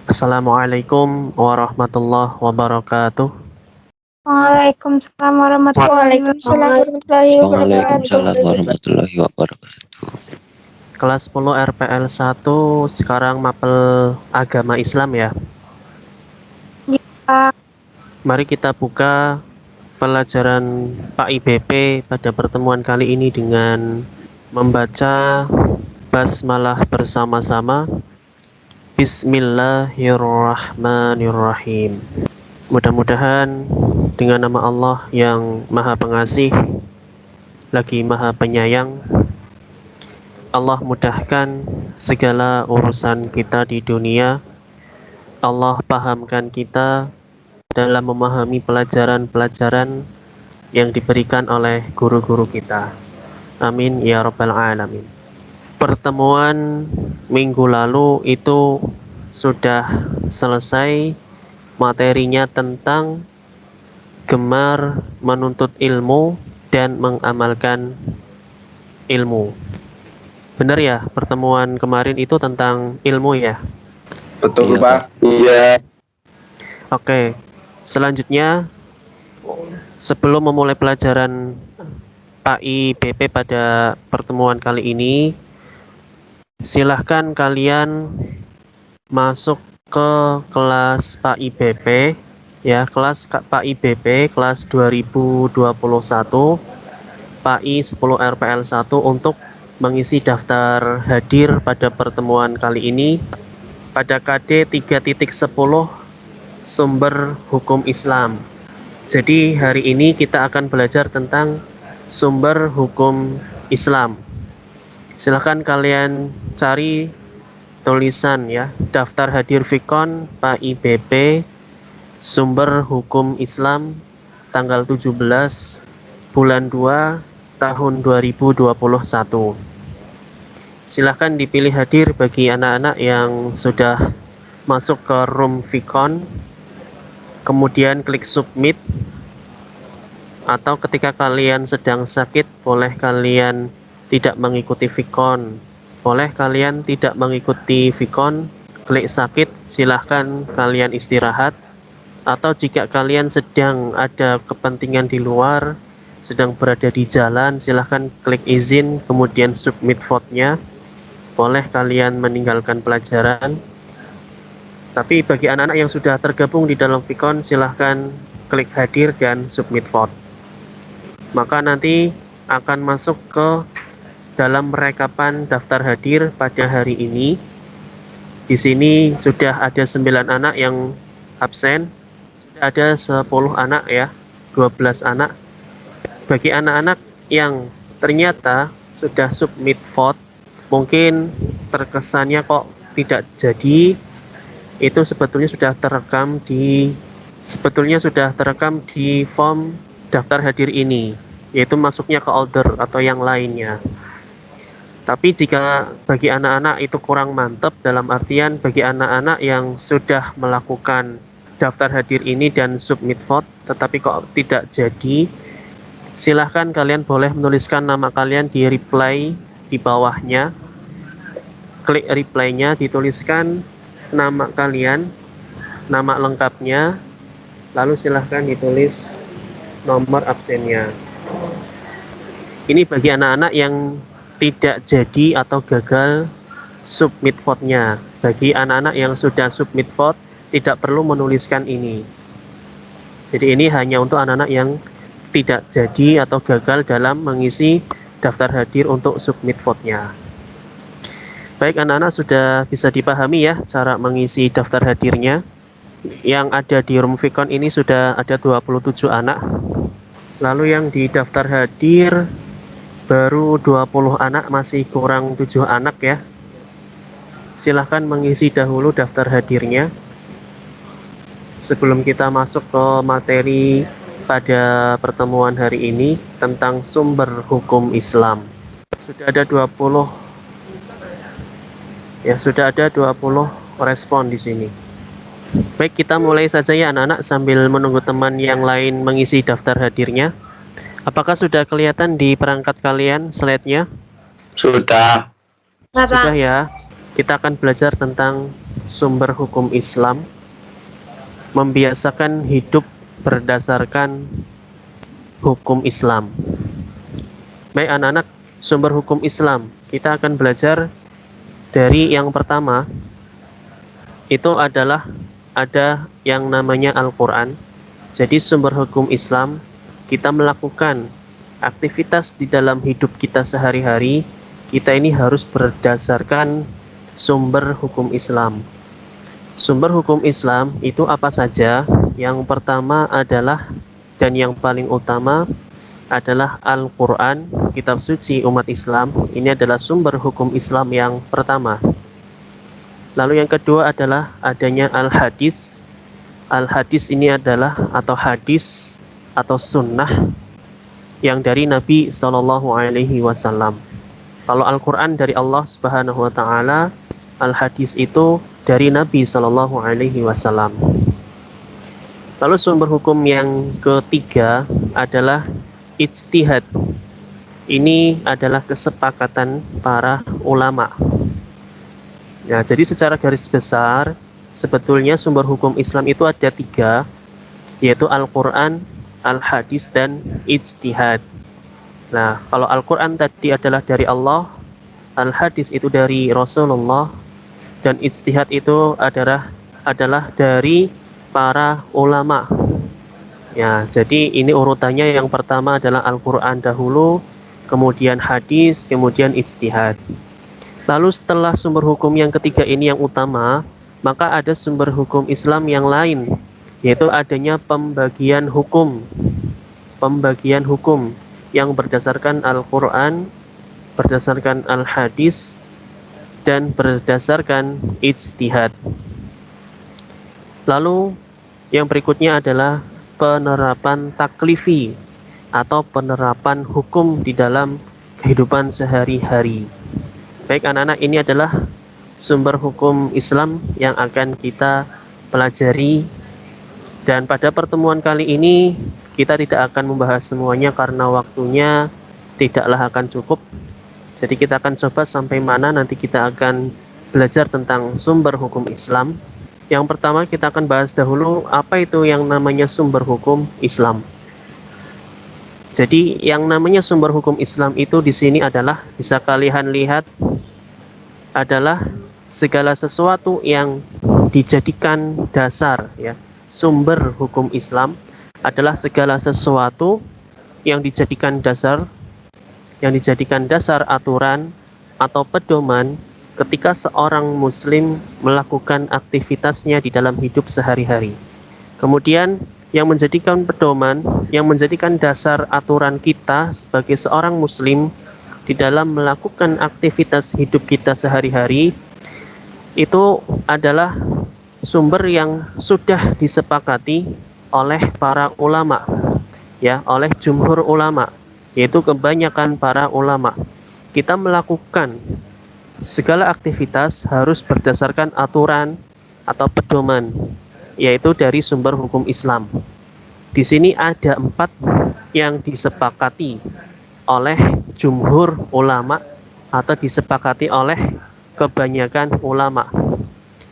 Assalamualaikum warahmatullahi wabarakatuh. Waalaikumsalam warahmatullahi wabarakatuh. Waalaikumsalam warahmatullahi wabarakatuh. Kelas 10 RPL 1 sekarang mapel agama Islam ya. Ya, Mari kita buka pelajaran Pak IBP pada pertemuan kali ini dengan membaca basmalah bersama-sama. Bismillahirrahmanirrahim. Mudah-mudahan dengan nama Allah yang Maha Pengasih lagi Maha Penyayang, Allah mudahkan segala urusan kita di dunia. Allah pahamkan kita dalam memahami pelajaran-pelajaran yang diberikan oleh guru-guru kita. Amin ya rabbal alamin. Pertemuan minggu lalu itu sudah selesai materinya tentang gemar menuntut ilmu dan mengamalkan ilmu. Benar ya, pertemuan kemarin itu tentang ilmu ya? Iya, Betul, Pak. Pak. Iya. Oke, selanjutnya sebelum memulai pelajaran Pak IBP pada pertemuan kali ini, silahkan kalian masuk ke kelas Pak IBP ya, kelas Pak IBP kelas 2021 Pak I 10 RPL 1 untuk mengisi daftar hadir pada pertemuan kali ini pada KD 3.10 sumber hukum Islam. Jadi hari ini kita akan belajar tentang sumber hukum Islam. Silahkan kalian cari tulisan ya, daftar hadir Fikon Pak IBP sumber hukum Islam tanggal 17 bulan 2 tahun 2021. Silahkan dipilih hadir bagi anak-anak yang sudah masuk ke room Vicon, kemudian klik submit, atau ketika kalian sedang sakit boleh kalian tidak mengikuti Vicon, boleh kalian tidak mengikuti Vicon, klik sakit, silahkan kalian istirahat, atau jika kalian sedang ada kepentingan di luar, sedang berada di jalan, silahkan klik izin kemudian submit vote-nya. Boleh kalian meninggalkan pelajaran. Tapi bagi anak-anak yang sudah tergabung di dalam Vicon, silahkan klik hadir dan submit vote. Maka nanti akan masuk ke dalam rekapan daftar hadir pada hari ini. Di sini sudah ada 9 anak yang absen, sudah ada 10 anak ya, 12 anak. Bagi anak-anak yang ternyata sudah submit vote, mungkin terkesannya kok tidak jadi, itu sebetulnya sudah terekam di form daftar hadir ini, yaitu masuknya ke order atau yang lainnya. Tapi jika bagi anak-anak itu kurang mantap, dalam artian bagi anak-anak yang sudah melakukan daftar hadir ini dan submit vote tetapi kok tidak jadi, silahkan kalian boleh menuliskan nama kalian di reply di bawahnya. Klik reply-nya, dituliskan nama kalian, nama lengkapnya, lalu silahkan ditulis nomor absennya. Ini bagi anak-anak yang tidak jadi atau gagal submit vote-nya. Bagi anak-anak yang sudah submit vote, tidak perlu menuliskan ini. Jadi ini hanya untuk anak-anak yang tidak jadi atau gagal dalam mengisi daftar hadir untuk submit vote-nya. Baik, anak-anak sudah bisa dipahami ya cara mengisi daftar hadirnya. Yang ada di room Vicon ini sudah ada 27 anak. Lalu yang di daftar hadir baru 20 anak, masih kurang 7 anak ya. Silahkan mengisi dahulu daftar hadirnya sebelum kita masuk ke materi pada pertemuan hari ini tentang sumber hukum Islam. Sudah ada 20 ya, sudah ada 20 respon di sini. Baik, kita mulai saja ya anak-anak sambil menunggu teman yang lain mengisi daftar hadirnya. Apakah sudah kelihatan di perangkat kalian slide-nya? Sudah. Sudah ya. Kita akan belajar tentang sumber hukum Islam, membiasakan hidup berdasarkan hukum Islam. Baik anak-anak, sumber hukum Islam, kita akan belajar dari yang pertama, itu adalah ada yang namanya Al-Quran. Jadi sumber hukum Islam, kita melakukan aktivitas di dalam hidup kita sehari-hari, kita ini harus berdasarkan sumber hukum Islam. Sumber hukum Islam itu apa saja? Yang pertama adalah, dan yang paling utama adalah Al-Quran, kitab suci umat Islam. Ini adalah sumber hukum Islam yang pertama. Lalu yang kedua adalah adanya Al-Hadis. Al-Hadis ini adalah atau hadis atau sunnah yang dari Nabi Shallallahu Alaihi Wasallam. Kalau Al-Quran dari Allah Subhanahu Wa Taala, Al-Hadis itu dari Nabi Shallallahu Alaihi Wasallam. Lalu sumber hukum yang ketiga adalah ijtihad. Ini adalah kesepakatan para ulama. Nah, jadi secara garis besar, sebetulnya sumber hukum Islam itu ada tiga, yaitu Al-Quran, Al-Hadis, dan ijtihad. Nah, kalau Al-Quran tadi adalah dari Allah, Al-Hadis itu dari Rasulullah, dan ijtihad itu adalah dari para ulama. Ya, jadi ini urutannya, yang pertama adalah Al-Quran dahulu, kemudian hadis, kemudian ijtihad. Lalu setelah sumber hukum yang ketiga ini yang utama, maka ada sumber hukum Islam yang lain, yaitu adanya pembagian hukum. Pembagian hukum yang berdasarkan Al-Quran, berdasarkan Al-Hadis, dan berdasarkan ijtihad. Lalu yang berikutnya adalah penerapan taklifi atau penerapan hukum di dalam kehidupan sehari-hari. Baik anak-anak, ini adalah sumber hukum Islam yang akan kita pelajari, dan pada pertemuan kali ini kita tidak akan membahas semuanya karena waktunya tidaklah akan cukup. Jadi kita akan coba sampai mana nanti kita akan belajar tentang sumber hukum Islam. Yang pertama kita akan bahas dahulu apa itu yang namanya sumber hukum Islam. Jadi yang namanya sumber hukum Islam itu di sini adalah, bisa kalian lihat, adalah segala sesuatu yang dijadikan dasar, ya. Sumber hukum Islam adalah segala sesuatu yang dijadikan dasar, aturan atau pedoman ketika seorang muslim melakukan aktivitasnya di dalam hidup sehari-hari. Kemudian yang menjadikan pedoman, yang menjadikan dasar aturan kita sebagai seorang muslim di dalam melakukan aktivitas hidup kita sehari-hari, itu adalah sumber yang sudah disepakati oleh para ulama, ya, oleh jumhur ulama, yaitu kebanyakan para ulama. Kita melakukan segala aktivitas harus berdasarkan aturan atau pedoman, yaitu dari sumber hukum Islam. Di sini ada 4 yang disepakati oleh jumhur ulama atau disepakati oleh kebanyakan ulama.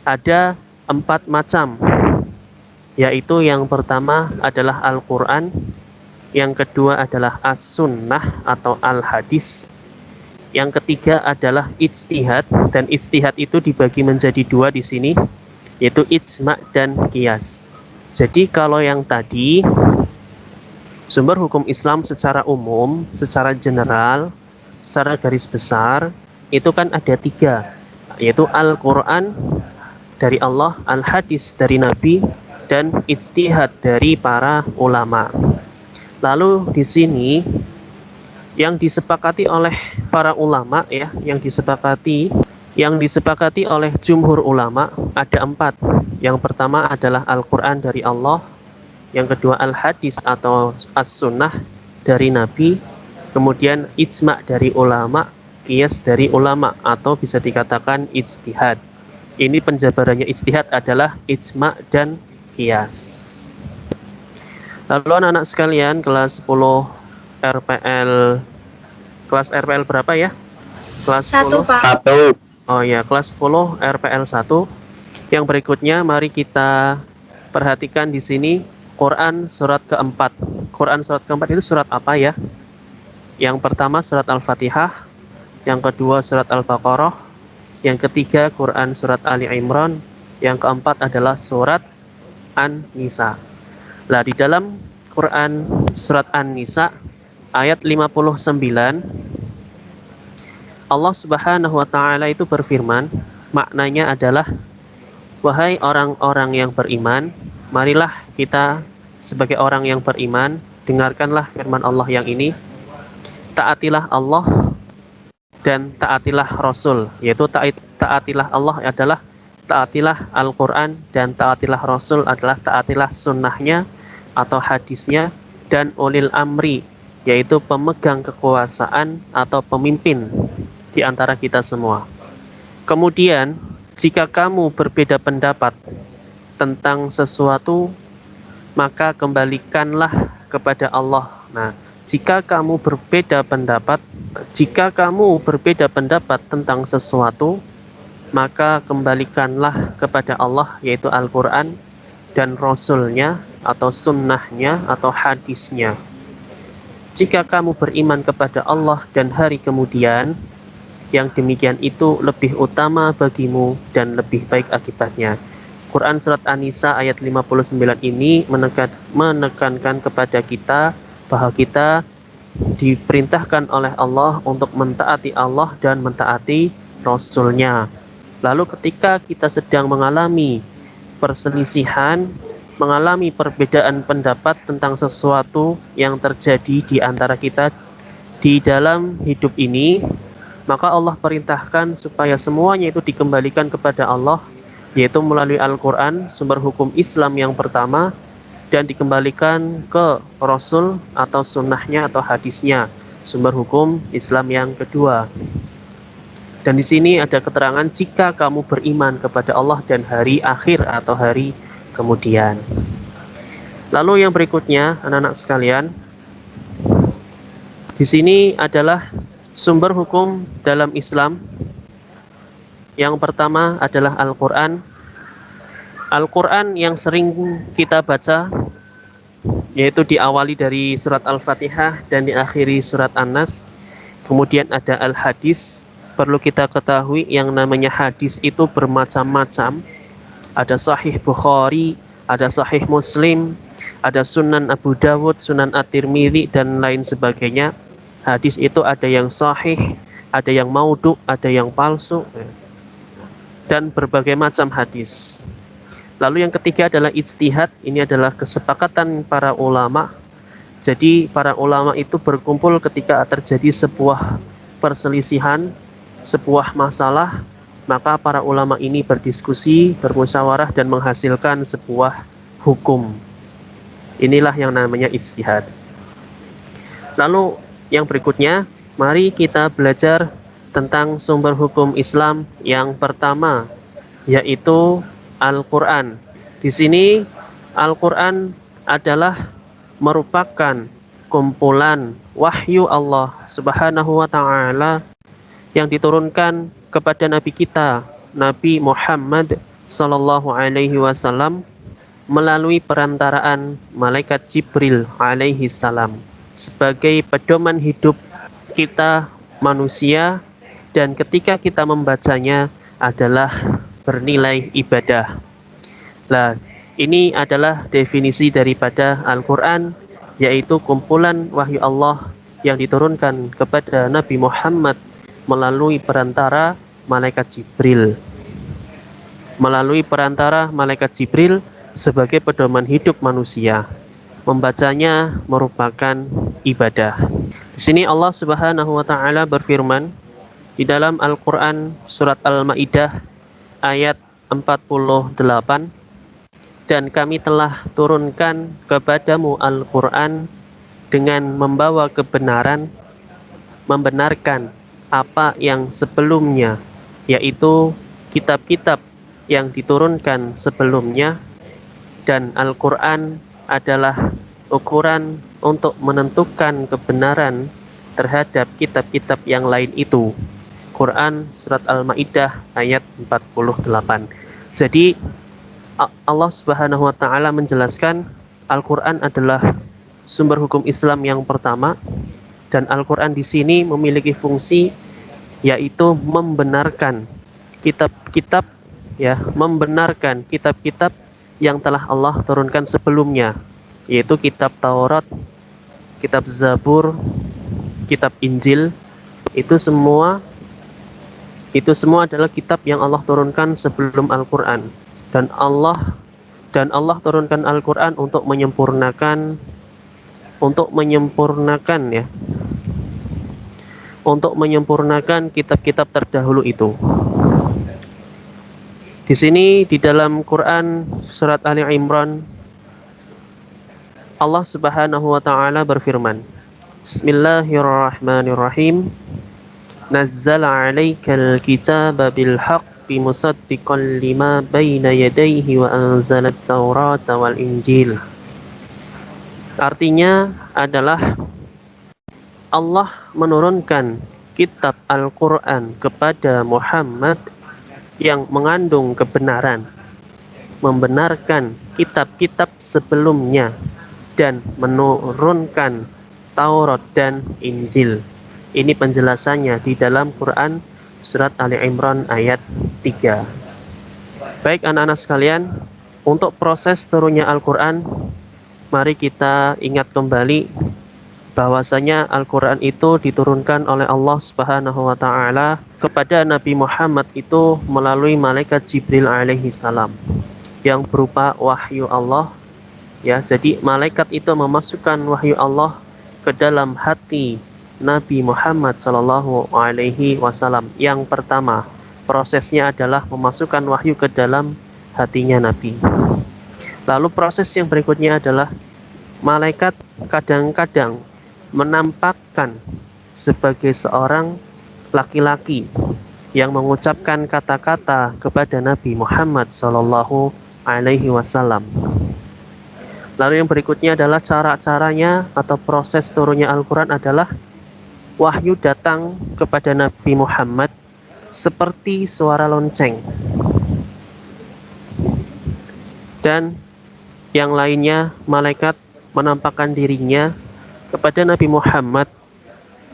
Ada 4 macam, yaitu yang pertama adalah Al-Quran, yang kedua adalah As-Sunnah atau Al-Hadis, yang ketiga adalah ijtihad, dan ijtihad itu dibagi menjadi 2 di sini, yaitu ijma' dan qiyas. Jadi kalau yang tadi sumber hukum Islam secara umum, secara general, secara garis besar, itu kan ada 3, yaitu Al-Quran dari Allah, Al-Hadis dari Nabi, dan ijtihad dari para ulama. Lalu di sini yang disepakati oleh para ulama, ya, yang disepakati oleh jumhur ulama ada 4. Yang pertama adalah Al-Quran dari Allah, yang kedua Al-Hadis atau As-Sunnah dari Nabi, kemudian ijma' dari ulama, qiyas dari ulama, atau bisa dikatakan ijtihad. Ini penjabarannya ijtihad adalah ijma' dan qiyas. Lalu anak-anak sekalian, kelas 10 RPL, kelas RPL berapa ya? Kelas 1, 10. Pak. Satu. Oh ya, kelas 10 RPL 1. Yang berikutnya mari kita perhatikan di sini Quran surat keempat. Quran surat keempat itu surat apa ya? Yang pertama surat Al-Fatihah, yang kedua surat Al-Baqarah, yang ketiga Quran surat Ali Imran, yang keempat adalah surat An-Nisa. Nah, di dalam Quran surat An-Nisa ayat 59 Allah Subhanahu wa taala itu berfirman, maknanya adalah wahai orang-orang yang beriman, marilah kita sebagai orang yang beriman dengarkanlah firman Allah yang ini, taatilah Allah dan taatilah Rasul, yaitu taatilah Allah adalah taatilah Al-Quran dan taatilah Rasul adalah taatilah sunnahnya atau hadisnya, dan ulil amri yaitu pemegang kekuasaan atau pemimpin di antara kita semua. Kemudian jika kamu berbeda pendapat tentang sesuatu, maka kembalikanlah kepada Allah. Nah, jika kamu berbeda pendapat tentang sesuatu, maka kembalikanlah kepada Allah, yaitu Al-Quran dan Rasulnya atau sunnahnya atau hadisnya. Jika kamu beriman kepada Allah dan hari kemudian, yang demikian itu lebih utama bagimu dan lebih baik akibatnya. Quran surat An-Nisa ayat 59 ini menekankan kepada kita bahwa kita diperintahkan oleh Allah untuk mentaati Allah dan mentaati Rasulnya. Lalu ketika kita sedang mengalami perselisihan, mengalami perbedaan pendapat tentang sesuatu yang terjadi di antara kita di dalam hidup ini, maka Allah perintahkan supaya semuanya itu dikembalikan kepada Allah, yaitu melalui Al-Quran, sumber hukum Islam yang pertama, dan dikembalikan ke Rasul atau sunnahnya atau hadisnya, sumber hukum Islam yang kedua. Dan di sini ada keterangan jika kamu beriman kepada Allah dan hari akhir atau hari kemudian. Lalu yang berikutnya, anak-anak sekalian, di sini adalah sumber hukum dalam Islam. Yang pertama adalah Al-Quran. Al-Quran yang sering kita baca, yaitu diawali dari surat Al-Fatihah dan diakhiri surat An-Nas. Kemudian ada Al-Hadis. Perlu kita ketahui yang namanya hadis itu bermacam-macam. Ada Sahih Bukhari, ada Sahih Muslim, ada Sunan Abu Dawud, Sunan At-Tirmidzi, dan lain sebagainya. Hadis itu ada yang sahih, ada yang maudhu, ada yang palsu, dan berbagai macam hadis. Lalu yang ketiga adalah ijtihad. Ini adalah kesepakatan para ulama. Jadi para ulama itu berkumpul ketika terjadi sebuah perselisihan, sebuah masalah, maka para ulama ini berdiskusi, bermusyawarah, dan menghasilkan sebuah hukum. Inilah yang namanya ijtihad. Lalu yang berikutnya, mari kita belajar tentang sumber hukum Islam yang pertama, yaitu Al-Quran. Di sini Al-Quran adalah merupakan kumpulan wahyu Allah Subhanahu wa taala yang diturunkan kepada Nabi kita, Nabi Muhammad sallallahu alaihi wasallam, melalui perantaraan malaikat Jibril alaihi salam sebagai pedoman hidup kita manusia, dan ketika kita membacanya adalah bernilai ibadah. Nah, ini adalah definisi daripada Al-Quran, yaitu kumpulan wahyu Allah yang diturunkan kepada Nabi Muhammad melalui perantara malaikat Jibril. Melalui perantara malaikat Jibril sebagai pedoman hidup manusia. Membacanya merupakan ibadah. Di sini Allah Subhanahu wa taala berfirman di dalam Al-Qur'an surat Al-Maidah ayat 48, dan kami telah turunkan kepadamu Al-Qur'an dengan membawa kebenaran, membenarkan apa yang sebelumnya, yaitu kitab-kitab yang diturunkan sebelumnya, dan Al-Quran adalah ukuran untuk menentukan kebenaran terhadap kitab-kitab yang lain itu. Quran surat Al-Maidah ayat 48. Jadi Allah Subhanahu wa taala menjelaskan Al-Qur'an adalah sumber hukum Islam yang pertama, dan Al-Qur'an di sini memiliki fungsi yaitu membenarkan kitab-kitab, ya, membenarkan kitab-kitab yang telah Allah turunkan sebelumnya, yaitu kitab Taurat, kitab Zabur, kitab Injil. Itu semua adalah kitab yang Allah turunkan sebelum Al-Qur'an. Dan Allah turunkan Al-Qur'an untuk menyempurnakan kitab-kitab terdahulu itu. Di sini di dalam Quran surat Ali Imran, Allah Subhanahu wa taala berfirman, Bismillahirrahmanirrahim. Nazzala 'alaikal kitaba bil haqqi musaddiqan lima baina yadayhi wa anzalat taurata wal injil. Artinya adalah Allah menurunkan kitab Al-Quran kepada Muhammad yang mengandung kebenaran, membenarkan kitab-kitab sebelumnya, dan menurunkan Taurat dan Injil. Ini penjelasannya di dalam Quran surat Ali Imran ayat 3. Baik anak-anak sekalian, untuk proses turunnya Al-Quran, mari kita ingat kembali bahwasanya Al-Quran itu diturunkan oleh Allah Subhanahu wa taala kepada Nabi Muhammad itu melalui malaikat Jibril alaihi salam yang berupa wahyu Allah, ya. Jadi malaikat itu memasukkan wahyu Allah ke dalam hati Nabi Muhammad sallallahu alaihi wasallam. Yang pertama, prosesnya adalah memasukkan wahyu ke dalam hatinya Nabi. Lalu proses yang berikutnya adalah malaikat kadang-kadang menampakkan sebagai seorang laki-laki yang mengucapkan kata-kata kepada Nabi Muhammad sallallahu alaihi wasallam. Lalu yang berikutnya adalah cara-caranya atau proses turunnya Al-Quran adalah wahyu datang kepada Nabi Muhammad seperti suara lonceng, dan yang lainnya malaikat menampakkan dirinya kepada Nabi Muhammad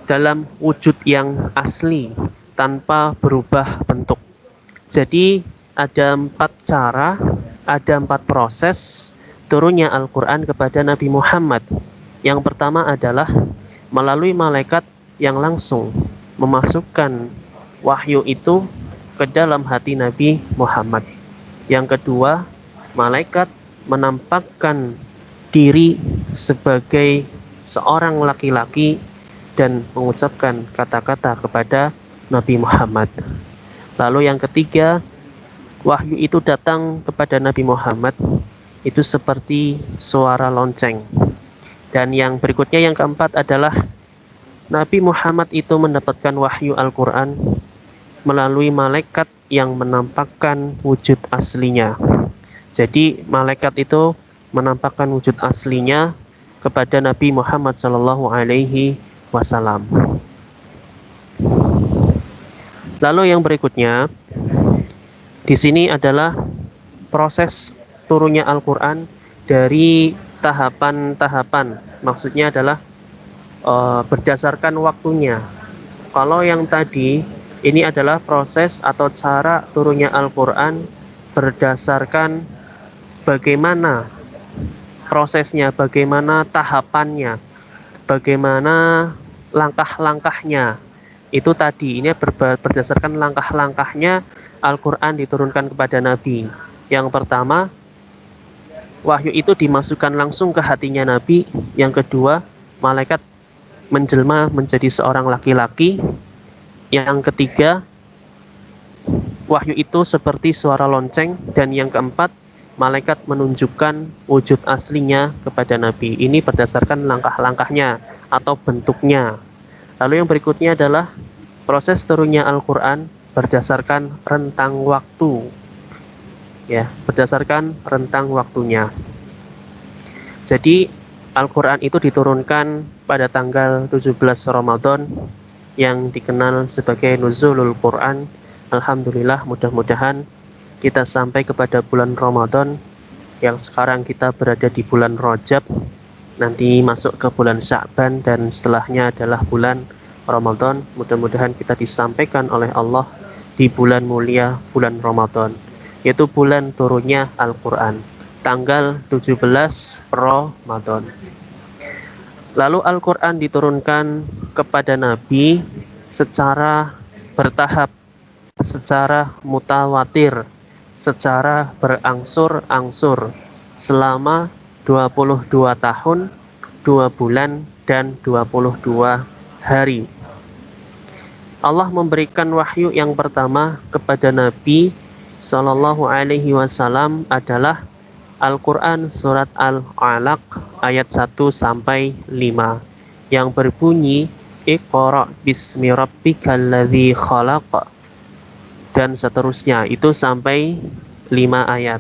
dalam wujud yang asli tanpa berubah bentuk. Jadi ada 4 proses turunnya Al-Quran kepada Nabi Muhammad. Yang pertama adalah melalui malaikat yang langsung memasukkan wahyu itu ke dalam hati Nabi Muhammad. Yang kedua, malaikat menampakkan diri sebagai seorang laki-laki dan mengucapkan kata-kata kepada Nabi Muhammad. Lalu yang ketiga, wahyu itu datang kepada Nabi Muhammad itu seperti suara lonceng. Dan yang berikutnya, yang keempat adalah Nabi Muhammad itu mendapatkan wahyu Al-Quran melalui malaikat yang menampakkan wujud aslinya. Jadi malaikat itu menampakkan wujud aslinya kepada Nabi Muhammad sallallahu alaihi wasallam. Lalu yang berikutnya di sini adalah proses turunnya Al-Quran dari tahapan-tahapan. Maksudnya adalah berdasarkan waktunya. Kalau yang tadi ini adalah proses atau cara turunnya Al-Quran berdasarkan bagaimana prosesnya, bagaimana tahapannya, bagaimana langkah-langkahnya. Itu tadi, ini berdasarkan langkah-langkahnya Al-Quran diturunkan kepada Nabi. Yang pertama, wahyu itu dimasukkan langsung ke hatinya Nabi. Yang kedua, malaikat menjelma menjadi seorang laki-laki. Yang ketiga, wahyu itu seperti suara lonceng. Dan yang keempat, malaikat menunjukkan wujud aslinya kepada Nabi. Ini berdasarkan langkah-langkahnya atau bentuknya. Lalu yang berikutnya adalah proses turunnya Al-Quran berdasarkan rentang waktu. Ya, berdasarkan rentang waktunya. Jadi Al-Quran itu diturunkan pada tanggal 17 Ramadan yang dikenal sebagai Nuzulul Quran. Alhamdulillah, mudah-mudahan kita sampai kepada bulan Ramadan, yang sekarang kita berada di bulan Rajab, nanti masuk ke bulan Sya'ban, dan setelahnya adalah bulan Ramadan. Mudah-mudahan kita disampaikan oleh Allah di bulan mulia bulan Ramadan, yaitu bulan turunnya Al-Quran, tanggal 17 Ramadan. Lalu Al-Quran diturunkan kepada Nabi secara bertahap, secara mutawatir, secara berangsur-angsur selama 22 tahun, 2 bulan, dan 22 hari. Allah memberikan wahyu yang pertama kepada Nabi Shallallahu Alaihi Wasallam adalah Al-Quran surat Al-Alaq ayat 1 sampai 5 yang berbunyi Iqra bismi rabbikal ladzi khalaq, dan seterusnya, itu sampai 5 ayat.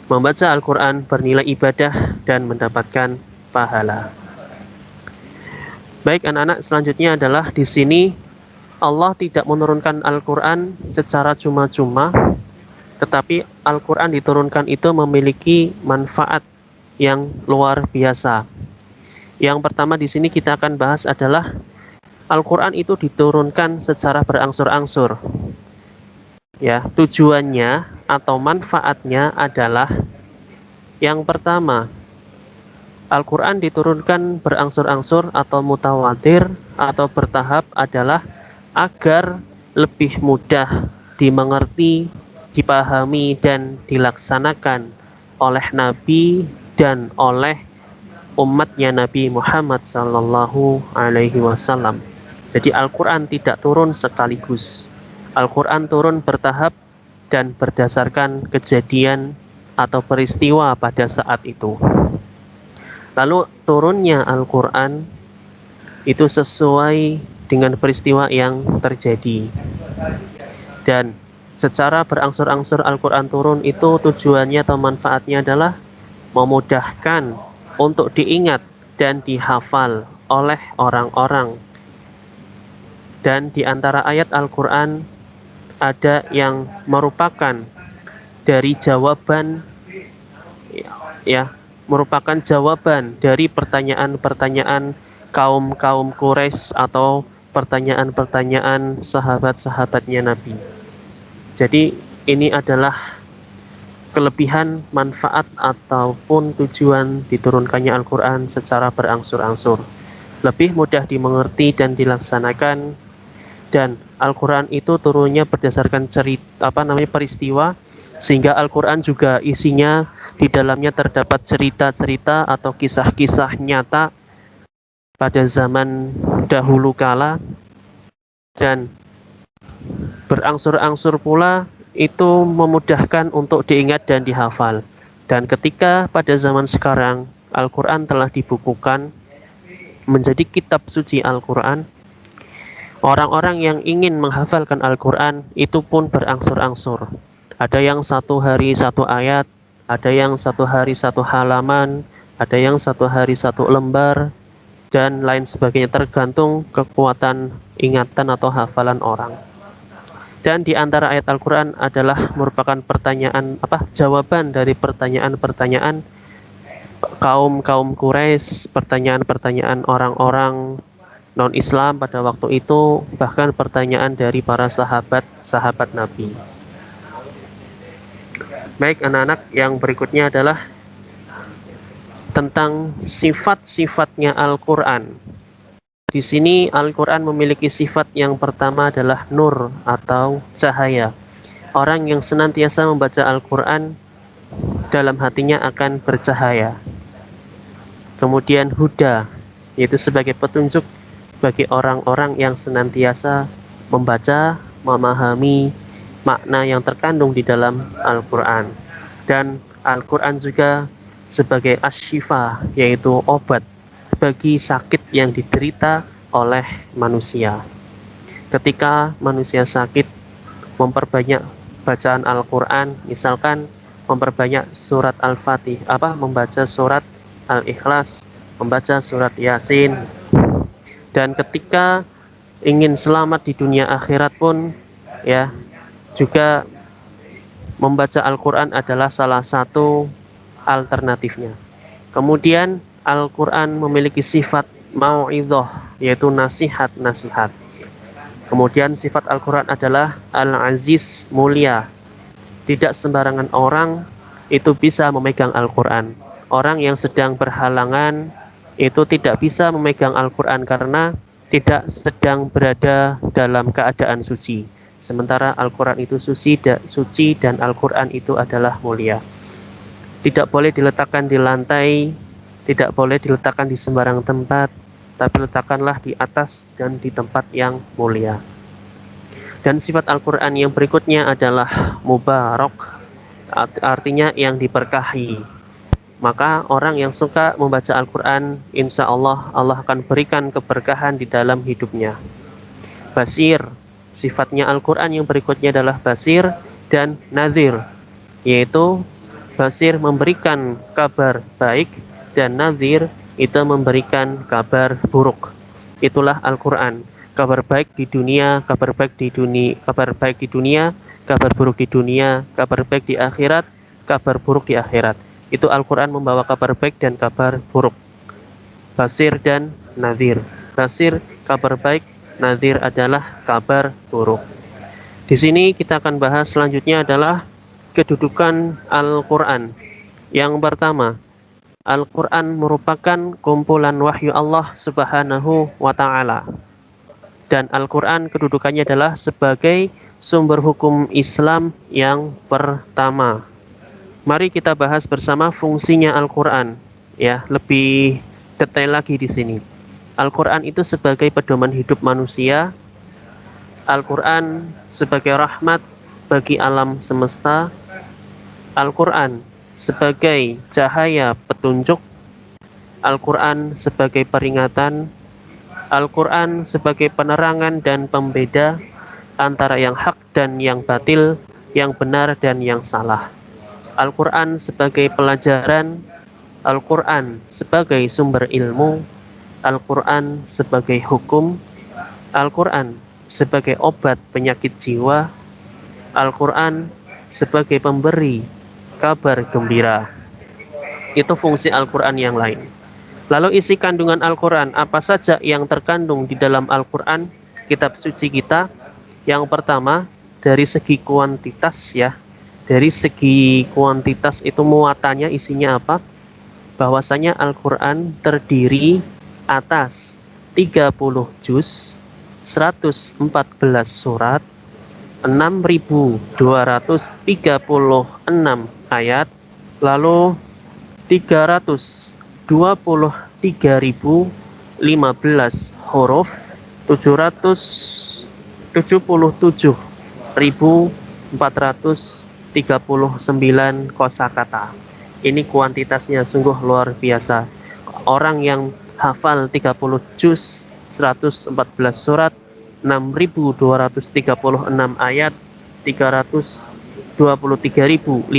Membaca Al-Quran bernilai ibadah dan mendapatkan pahala. Baik anak-anak, selanjutnya adalah di sini Allah tidak menurunkan Al-Quran secara cuma-cuma, tetapi Al-Quran diturunkan itu memiliki manfaat yang luar biasa. Yang pertama di sini kita akan bahas adalah Al-Quran itu diturunkan secara berangsur-angsur. Ya, tujuannya atau manfaatnya adalah yang pertama, Al-Quran diturunkan berangsur-angsur atau mutawatir atau bertahap adalah agar lebih mudah dimengerti, dipahami, dan dilaksanakan oleh Nabi dan oleh umatnya Nabi Muhammad Sallallahu Alaihi Wasallam. Jadi Al-Quran tidak turun sekaligus. Al-Quran turun bertahap dan berdasarkan kejadian atau peristiwa pada saat itu. Lalu turunnya Al-Quran itu sesuai dengan peristiwa yang terjadi. Dan secara berangsur-angsur Al-Quran turun itu tujuannya atau manfaatnya adalah memudahkan untuk diingat dan dihafal oleh orang-orang. Dan di antara ayat Al-Quran ada yang merupakan dari jawaban, ya, merupakan jawaban dari pertanyaan-pertanyaan kaum-kaum Quraisy atau pertanyaan-pertanyaan sahabat-sahabatnya Nabi. Jadi ini adalah kelebihan, manfaat, ataupun tujuan diturunkannya Al-Quran secara berangsur-angsur. Lebih mudah dimengerti dan dilaksanakan, dan Al-Quran itu turunnya berdasarkan peristiwa, sehingga Al-Quran juga isinya di dalamnya terdapat cerita-cerita atau kisah-kisah nyata pada zaman dahulu kala, dan berangsur-angsur pula itu memudahkan untuk diingat dan dihafal. Dan ketika pada zaman sekarang Al-Quran telah dibukukan menjadi kitab suci Al-Quran, orang-orang yang ingin menghafalkan Al-Quran itu pun berangsur-angsur. Ada yang 1 hari 1 ayat, ada yang 1 hari 1 halaman, ada yang 1 hari 1 lembar, dan lain sebagainya, tergantung kekuatan ingatan atau hafalan orang. Dan di antara ayat Al-Quran adalah merupakan jawaban dari pertanyaan-pertanyaan kaum Quraisy, pertanyaan-pertanyaan orang-orang non-Islam pada waktu itu, bahkan pertanyaan dari para sahabat-sahabat Nabi. Baik anak-anak, yang berikutnya adalah tentang sifat-sifatnya Al-Quran. Di sini Al-Quran memiliki sifat yang pertama adalah nur atau cahaya. Orang yang senantiasa membaca Al-Quran dalam hatinya akan bercahaya. Kemudian huda, yaitu sebagai petunjuk bagi orang-orang yang senantiasa membaca, memahami makna yang terkandung di dalam Al-Quran. Dan Al-Quran juga sebagai asy-syifa, yaitu obat bagi sakit yang diderita oleh manusia. Ketika manusia sakit, memperbanyak bacaan Al-Quran, misalkan memperbanyak surat Al-Fatihah, membaca surat Al-Ikhlas, membaca surat Yasin. Dan ketika ingin selamat di dunia akhirat pun, ya, juga membaca Al-Quran adalah salah satu alternatifnya. Kemudian Al-Quran memiliki sifat mau'idhah, yaitu nasihat-nasihat. Kemudian sifat Al-Quran adalah Al-Aziz, mulia. Tidak sembarangan orang itu bisa memegang Al-Quran. Orang yang sedang berhalangan itu tidak bisa memegang Al-Quran karena tidak sedang berada dalam keadaan suci. Sementara Al-Quran itu suci dan Al-Quran itu adalah mulia. Tidak boleh diletakkan di lantai, tidak boleh diletakkan di sembarang tempat, tapi letakkanlah di atas dan di tempat yang mulia. Dan sifat Al-Quran yang berikutnya adalah mubarak, artinya yang diberkahi. Maka orang yang suka membaca Al-Quran, insya Allah Allah akan berikan keberkahan di dalam hidupnya. Basir, sifatnya Al-Quran yang berikutnya adalah basir dan nadhir, yaitu basir memberikan kabar baik dan nadhir itu memberikan kabar buruk. Itulah Al-Quran. Kabar baik di dunia, kabar baik di dunia, kabar baik di dunia, kabar buruk di dunia, kabar baik di akhirat, kabar buruk di akhirat. Itu Al-Quran membawa kabar baik dan kabar buruk. Basir dan nadhir. Basir kabar baik, nadhir adalah kabar buruk. Di sini kita akan bahas selanjutnya adalah kedudukan Al-Quran. Yang pertama, Al-Quran merupakan kumpulan wahyu Allah Subhanahu wa Ta'ala. Dan Al-Quran kedudukannya adalah sebagai sumber hukum Islam yang pertama. Mari kita bahas bersama fungsinya Al-Quran, ya, lebih detail lagi di sini. Al-Quran itu sebagai pedoman hidup manusia. Al-Quran sebagai rahmat bagi alam semesta. Al-Quran sebagai cahaya petunjuk. Al-Quran sebagai peringatan. Al-Quran sebagai penerangan dan pembeda antara yang hak dan yang batil, yang benar dan yang salah. Al-Quran sebagai pelajaran, Al-Quran sebagai sumber ilmu, Al-Quran sebagai hukum, Al-Quran sebagai obat penyakit jiwa, Al-Quran sebagai pemberi kabar gembira. Itu fungsi Al-Quran yang lain. Lalu isi kandungan Al-Quran, apa saja yang terkandung di dalam Al-Quran, kitab suci kita? Yang pertama, dari segi kuantitas ya. Dari segi kuantitas itu muatannya isinya apa? Bahwasanya Al-Quran terdiri atas 30 juz, 114 surat, 6.236 ayat, lalu 323.015 huruf, 777.439 kosakata. Ini kuantitasnya sungguh luar biasa. Orang yang hafal 30 juz, 114 surat, 6.236 ayat, 323.015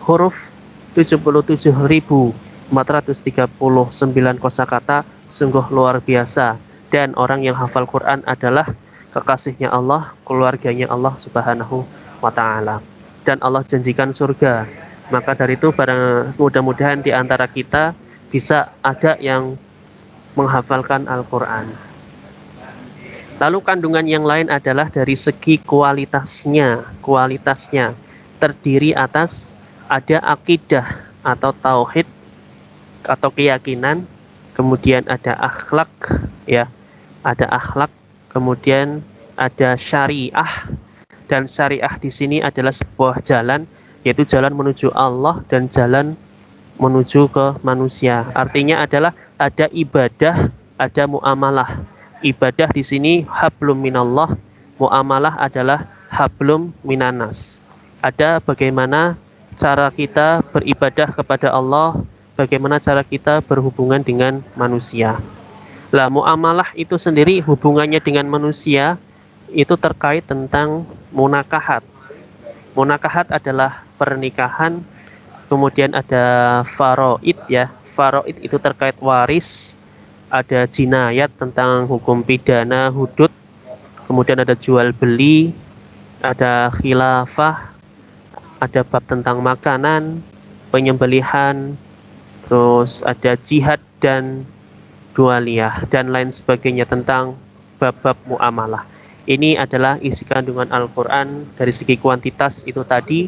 huruf, 77.439 kosakata, sungguh luar biasa. Dan orang yang hafal Quran adalah kekasihnya Allah, keluarganya Allah Subhanahu wa Ta'ala. Dan Allah janjikan surga. Maka dari itu mudah-mudahan di antara kita bisa ada yang menghafalkan Al-Quran. Lalu kandungan yang lain adalah dari segi kualitasnya. Kualitasnya terdiri atas ada akidah atau tauhid atau keyakinan, kemudian ada akhlak ya, ada akhlak, kemudian ada syariah, dan syariah di sini adalah sebuah jalan, yaitu jalan menuju Allah dan jalan menuju ke manusia. Artinya adalah ada ibadah, ada muamalah. Ibadah di sini hablum minallah, muamalah adalah hablum minanas. Ada bagaimana cara kita beribadah kepada Allah, bagaimana cara kita berhubungan dengan manusia. Lah, muamalah itu sendiri hubungannya dengan manusia itu terkait tentang munakahat. Munakahat adalah pernikahan, kemudian ada faraid ya. Faraid itu terkait waris, ada jinayat tentang hukum pidana, hudud, kemudian ada jual beli, ada khilafah, ada bab tentang makanan, penyembelihan, terus ada jihad dan dualiyah dan lain sebagainya tentang bab-bab muamalah. Ini adalah isi kandungan Al-Quran dari segi kuantitas itu tadi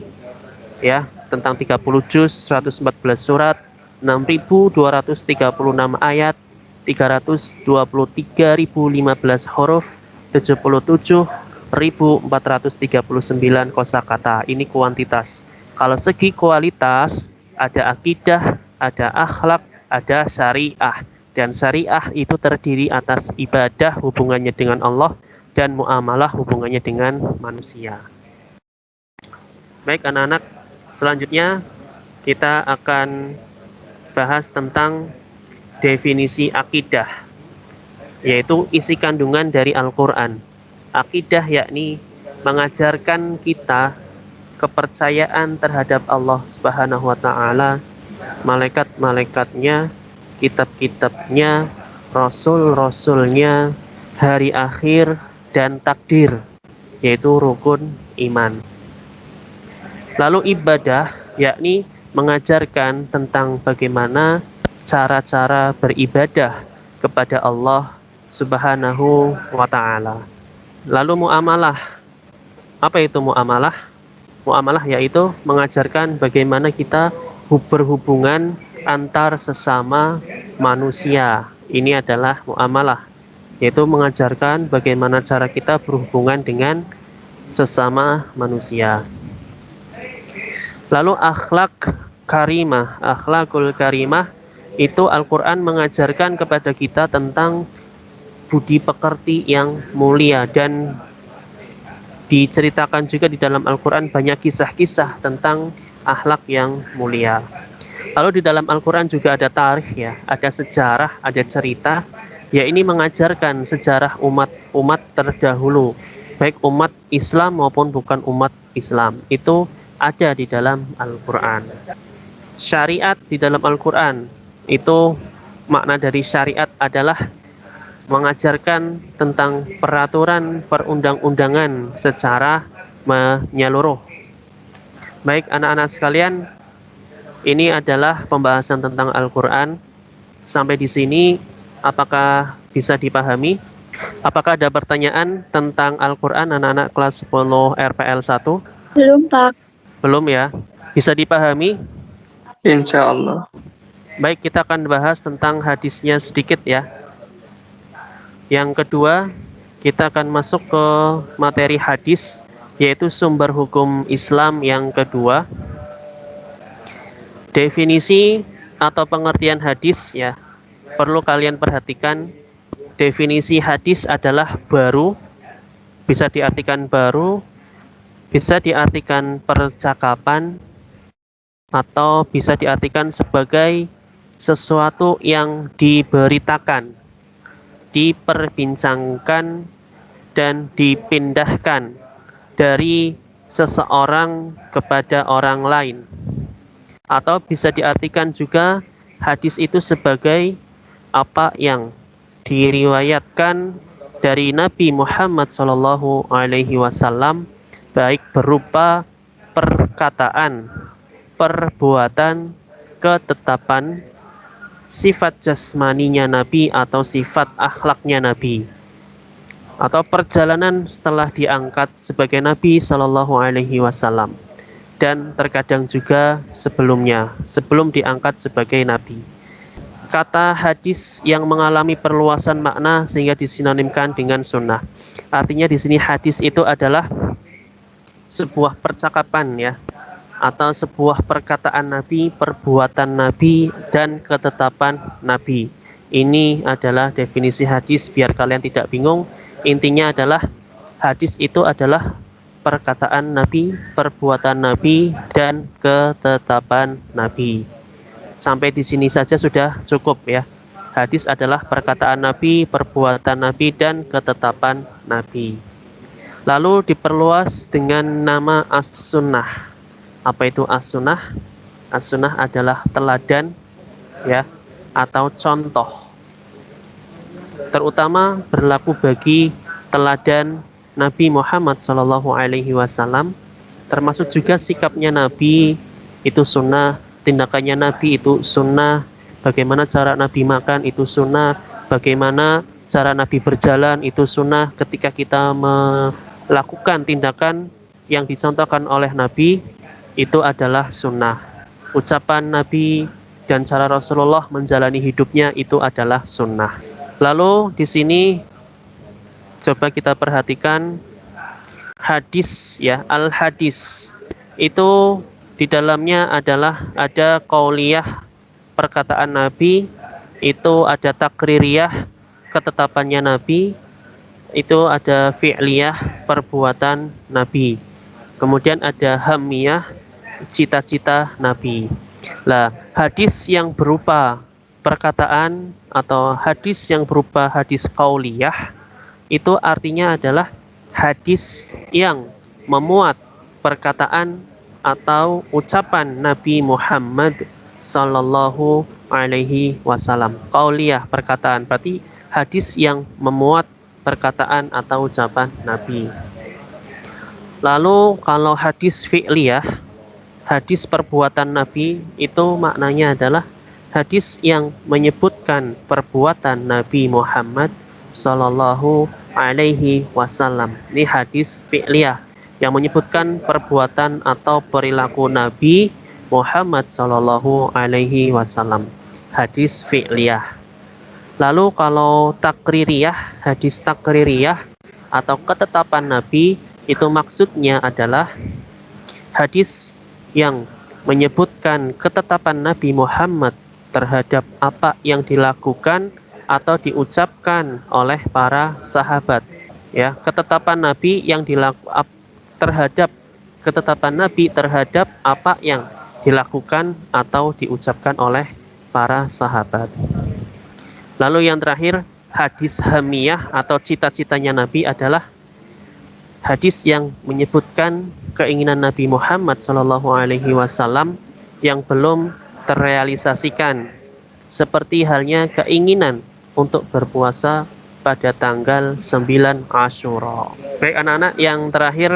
ya, tentang 30 juz, 114 surat, 6.236 ayat, 323.015 huruf, 77.439 kosakata. Ini kuantitas. Kalau segi kualitas, ada akidah, ada akhlak, ada syariah. Dan syariah itu terdiri atas ibadah hubungannya dengan Allah dan muamalah hubungannya dengan manusia. Baik anak-anak, selanjutnya kita akan bahas tentang definisi akidah, yaitu isi kandungan dari Al-Quran. Akidah yakni mengajarkan kita kepercayaan terhadap Allah Subhanahu wa Ta'ala, malaikat-malaikatnya, kitab-kitabnya, rasul-rasulnya, hari akhir, dan takdir, yaitu rukun iman. Lalu ibadah yakni mengajarkan tentang bagaimana cara-cara beribadah kepada Allah Subhanahu wa Ta'ala. Lalu muamalah. Apa itu muamalah? Muamalah yaitu mengajarkan bagaimana kita berhubungan antar sesama manusia. Ini adalah muamalah, yaitu mengajarkan bagaimana cara kita berhubungan dengan sesama manusia. Lalu akhlak karimah, akhlakul karimah itu Al-Quran mengajarkan kepada kita tentang budi pekerti yang mulia, dan diceritakan juga di dalam Al-Quran banyak kisah-kisah tentang akhlak yang mulia. Lalu di dalam Al-Quran juga ada tarikh ya, ada sejarah, ada cerita, ya ini mengajarkan sejarah umat-umat terdahulu, baik umat Islam maupun bukan umat Islam, itu ada di dalam Al-Quran. Syariat di dalam Al-Quran itu, makna dari syariat adalah mengajarkan tentang peraturan perundang-undangan secara menyeluruh. Baik anak-anak sekalian, ini adalah pembahasan tentang Al-Quran. Sampai di sini apakah bisa dipahami? Apakah ada pertanyaan tentang Al-Quran anak-anak kelas 10 RPL 1? Belum, Pak. Belum ya? Bisa dipahami? Insya Allah. Baik, kita akan bahas tentang hadisnya sedikit ya. Yang kedua, kita akan masuk ke materi hadis, yaitu sumber hukum Islam yang kedua. Definisi atau pengertian hadis ya, perlu kalian perhatikan. Definisi hadis adalah baru, bisa diartikan baru, bisa diartikan percakapan, atau bisa diartikan sebagai sesuatu yang diberitakan, diperbincangkan, dan dipindahkan dari seseorang kepada orang lain. Atau bisa diartikan juga hadis itu sebagai apa yang diriwayatkan dari Nabi Muhammad SAW, baik berupa perkataan, perbuatan, ketetapan, sifat jasmaninya Nabi atau sifat akhlaknya Nabi, atau perjalanan setelah diangkat sebagai Nabi Shallallahu Alaihi Wasallam, dan terkadang juga sebelumnya, sebelum diangkat sebagai Nabi. Kata hadis yang mengalami perluasan makna sehingga disinonimkan dengan sunnah. Artinya di sini hadis itu adalah sebuah percakapan ya, atau sebuah perkataan Nabi, perbuatan Nabi, dan ketetapan Nabi. Ini adalah definisi hadis biar kalian tidak bingung. Intinya adalah hadis itu adalah perkataan Nabi, perbuatan Nabi, dan ketetapan Nabi. Sampai di sini saja sudah cukup ya. Hadis adalah perkataan Nabi, perbuatan Nabi, dan ketetapan Nabi. Lalu diperluas dengan nama as-sunnah. Apa itu as-sunnah? As-sunnah adalah teladan ya, atau contoh. Terutama berlaku bagi teladan Nabi Muhammad SAW Termasuk juga sikapnya Nabi itu sunnah, tindakannya Nabi itu sunnah, bagaimana cara Nabi makan itu sunnah, bagaimana cara Nabi berjalan itu sunnah. Ketika kita melakukan tindakan yang dicontohkan oleh Nabi itu adalah sunnah. Ucapan Nabi dan cara Rasulullah menjalani hidupnya itu adalah sunnah. Lalu di sini coba kita perhatikan hadis ya, al hadis itu di dalamnya adalah ada qauliyah perkataan Nabi, itu ada takririyah ketetapannya Nabi, itu ada fi'liyah perbuatan Nabi, kemudian ada hamiyah cita-cita Nabi. Lah, hadis yang berupa perkataan atau hadis yang berupa hadis qauliyah itu artinya adalah hadis yang memuat perkataan atau ucapan Nabi Muhammad Sallallahu Alaihi Wasallam. Qauliyah perkataan, berarti hadis yang memuat perkataan atau ucapan Nabi. Lalu kalau hadis fi'liyah, hadis perbuatan Nabi itu maknanya adalah hadis yang menyebutkan perbuatan Nabi Muhammad Sallallahu Alaihi Wasallam. Ini hadis fi'liyah yang menyebutkan perbuatan atau perilaku Nabi Muhammad Sallallahu Alaihi Wasallam. Hadis fi'liyah. Lalu kalau takririyah, hadis takririyah atau ketetapan Nabi itu maksudnya adalah hadis yang menyebutkan ketetapan Nabi Muhammad terhadap apa yang dilakukan atau diucapkan oleh para sahabat. Ya, ketetapan Nabi yang terhadap ketetapan Nabi terhadap apa yang dilakukan atau diucapkan oleh para sahabat. Lalu yang terakhir, hadis hamiyah atau cita-citanya Nabi adalah hadis yang menyebutkan keinginan Nabi Muhammad SAW yang belum terrealisasikan, seperti halnya keinginan untuk berpuasa pada tanggal 9 Asyura. Baik anak-anak, yang terakhir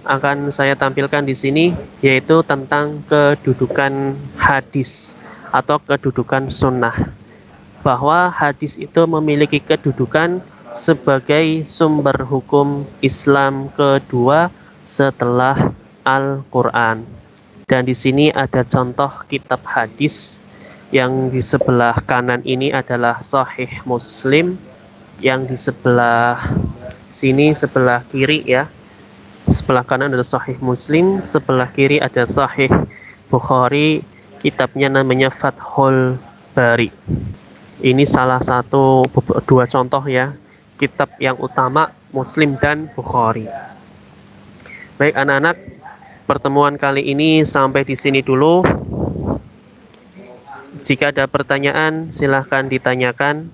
akan saya tampilkan di sini yaitu tentang kedudukan hadis atau kedudukan sunnah. Bahwa hadis itu memiliki kedudukan sebagai sumber hukum Islam kedua setelah Al-Quran. Dan di sini ada contoh kitab hadis. Yang di sebelah kanan ini adalah Sahih Muslim, yang di sebelah sini sebelah kiri ya, sebelah kanan ada Sahih Muslim, sebelah kiri ada Sahih Bukhari. Kitabnya namanya Fathul Bari. Ini salah satu dua contoh ya, kitab yang utama Muslim dan Bukhari. Baik anak-anak, pertemuan kali ini sampai di sini dulu. Jika ada pertanyaan silahkan ditanyakan.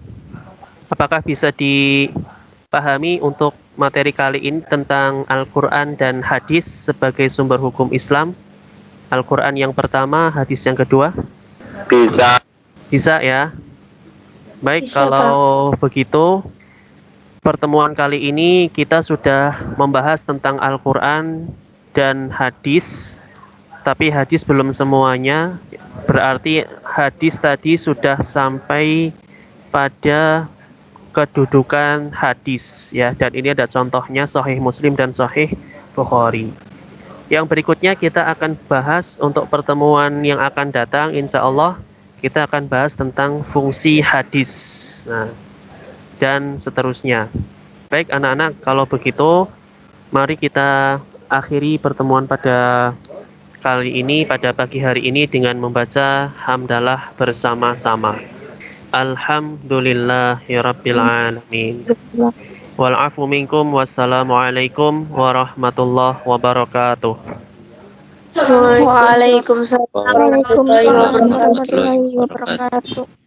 Apakah bisa dipahami untuk materi kali ini tentang Al-Quran dan hadis sebagai sumber hukum Islam? Al-Quran yang pertama, hadis yang kedua? Bisa. Bisa ya. Baik, Bisa, kalau begitu pertemuan kali ini kita sudah membahas tentang Al-Quran dan hadis, tapi hadis belum semuanya. Berarti hadis tadi sudah sampai pada kedudukan hadis ya, dan ini ada contohnya Sahih Muslim dan Sahih Bukhari. Yang berikutnya kita akan bahas untuk pertemuan yang akan datang, insya Allah kita akan bahas tentang fungsi hadis, nah, dan seterusnya. Baik anak-anak, kalau begitu mari kita akhiri pertemuan pada kali ini, pada pagi hari ini dengan membaca hamdalah bersama-sama. Alhamdulillahirabbil alamin. Wal afu minkum, wassalamualaikum warahmatullahi wabarakatuh. Waalaikumsalam warahmatullahi wabarakatuh.